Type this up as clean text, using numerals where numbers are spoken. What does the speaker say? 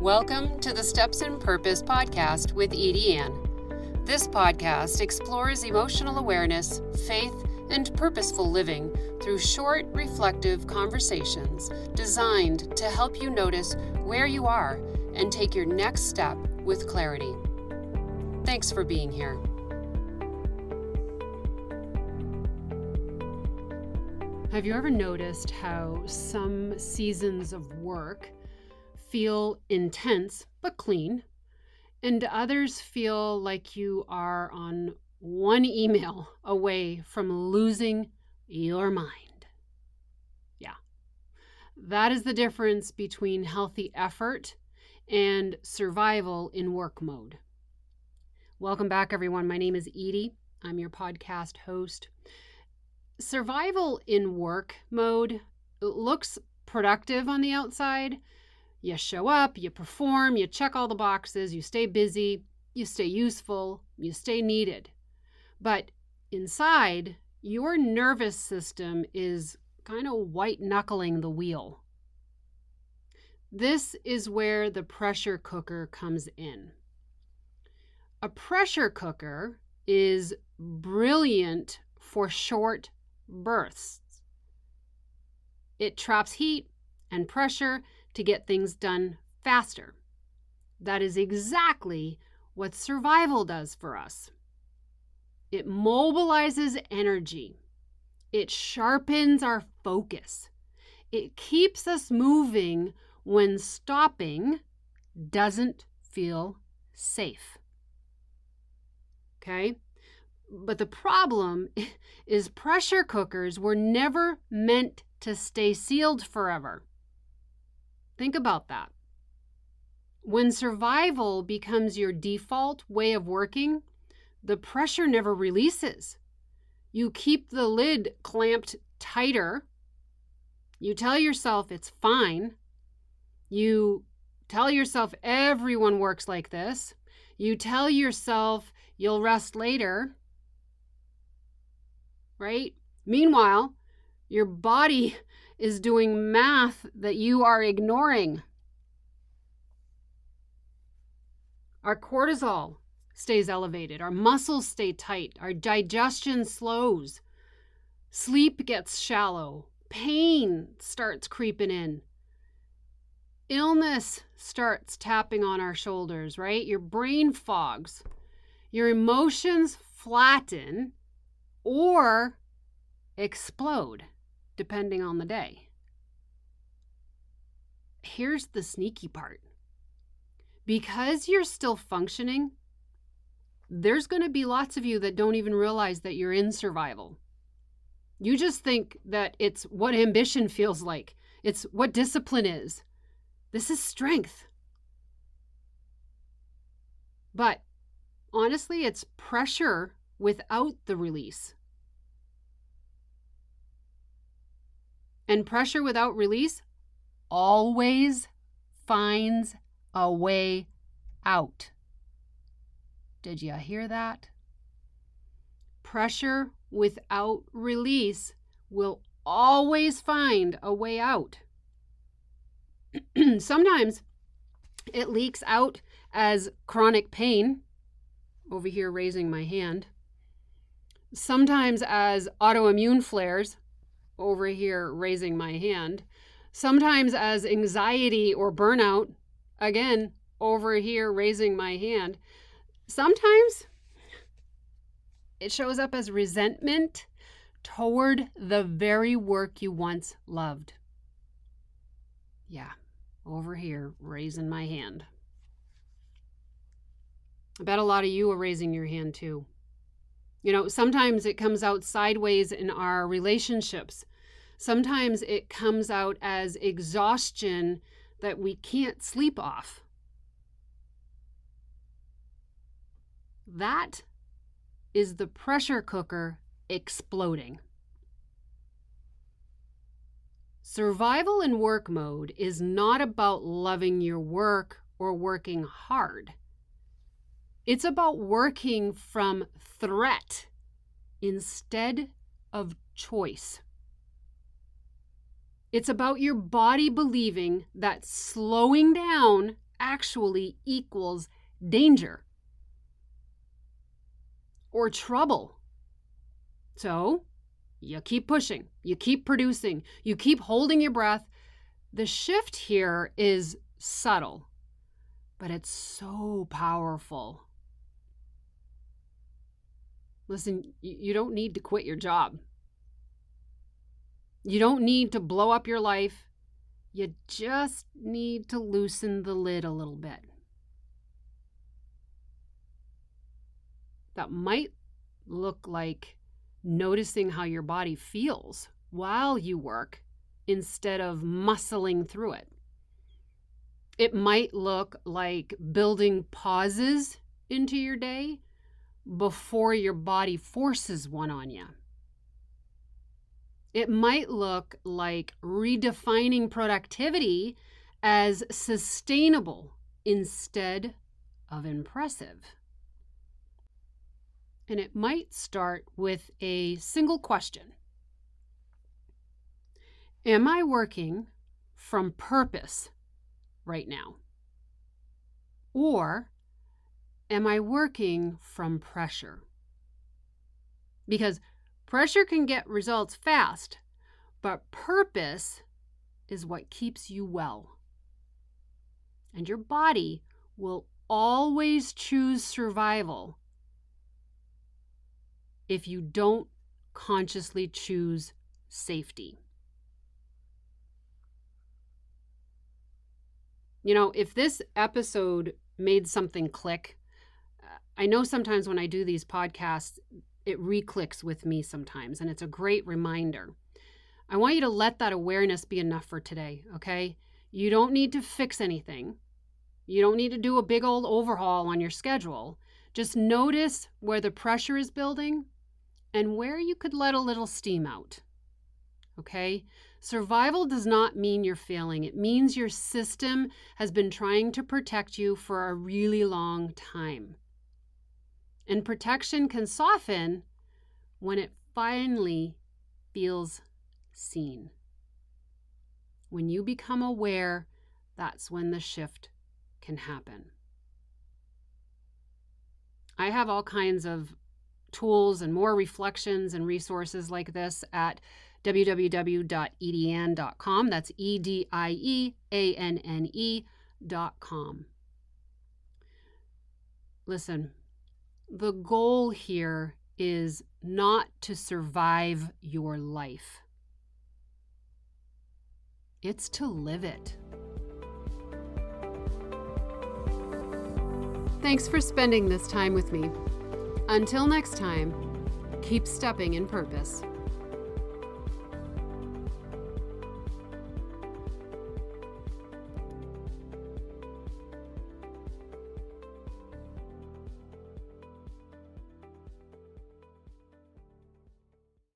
Welcome to the Steps in Purpose podcast with EdieAnne. This podcast explores emotional awareness, faith, and purposeful living through short, reflective conversations designed to help you notice where you are and take your next step with clarity. Thanks for being here. Have you ever noticed how some seasons of work feel intense but clean, and others feel like you are on one email away from losing your mind? Yeah, that is the difference between healthy effort and survival in work mode. Welcome back, everyone. My name is Edie. I'm your podcast host. Survival in work mode looks productive on the outside. You show up, you perform, you check all the boxes, you stay busy, you stay useful, you stay needed. But inside, your nervous system is kind of white-knuckling the wheel. This is where the pressure cooker comes in. A pressure cooker is brilliant for short bursts. It traps heat and pressure to get things done faster. That is exactly what survival does for us. It mobilizes energy. It sharpens our focus. It keeps us moving when stopping doesn't feel safe. Okay? But the problem is pressure cookers were never meant to stay sealed forever. Think about that. When survival becomes your default way of working, the pressure never releases. You keep the lid clamped tighter. You tell yourself it's fine. You tell yourself everyone works like this. You tell yourself you'll rest later. Right? Meanwhile, your body is doing math that you are ignoring. Our cortisol stays elevated. Our muscles stay tight. Our digestion slows. Sleep gets shallow. Pain starts creeping in. Illness starts tapping on our shoulders, right? Your brain fogs. Your emotions flatten or explode, depending on the day. Here's the sneaky part. Because you're still functioning, there's going to be lots of you that don't even realize that you're in survival. You just think that it's what ambition feels like. It's what discipline is. This is strength. But honestly, it's pressure without the release. And pressure without release always finds a way out. Did you hear that? Pressure without release will always find a way out. Sometimes it leaks out as chronic pain, over here raising my hand. Sometimes as autoimmune flares, over here raising my hand. Sometimes as anxiety or burnout, again, over here raising my hand. Sometimes it shows up as resentment toward the very work you once loved. Yeah, over here raising my hand. I bet a lot of you are raising your hand too. You know, sometimes it comes out sideways in our relationships. Sometimes it comes out as exhaustion that we can't sleep off. That is the pressure cooker exploding. Survival in work mode is not about loving your work or working hard. It's about working from threat instead of choice. It's about your body believing that slowing down actually equals danger or trouble. So you keep pushing, you keep producing, you keep holding your breath. The shift here is subtle, but it's so powerful. Listen, you don't need to quit your job. You don't need to blow up your life. You just need to loosen the lid a little bit. That might look like noticing how your body feels while you work instead of muscling through it. It might look like building pauses into your day before your body forces one on you. It might look like redefining productivity as sustainable instead of impressive. And it might start with a single question. Am I working from purpose right now? Or am I working from pressure? Because pressure can get results fast, but purpose is what keeps you well. And your body will always choose survival if you don't consciously choose safety. You know, if this episode made something click, I know sometimes when I do these podcasts, it re-clicks with me sometimes, and it's a great reminder. I want you to let that awareness be enough for today, okay? You don't need to fix anything. You don't need to do a big old overhaul on your schedule. Just notice where the pressure is building and where you could let a little steam out, okay? Survival does not mean you're failing. It means your system has been trying to protect you for a really long time. And protection can soften when it finally feels seen. When you become aware, that's when the shift can happen. I have all kinds of tools and more reflections and resources like this at www.edieanne.com. That's EdieAnne.com. Listen, the goal here is not to survive your life. It's to live it. Thanks for spending this time with me. Until next time, keep stepping in purpose.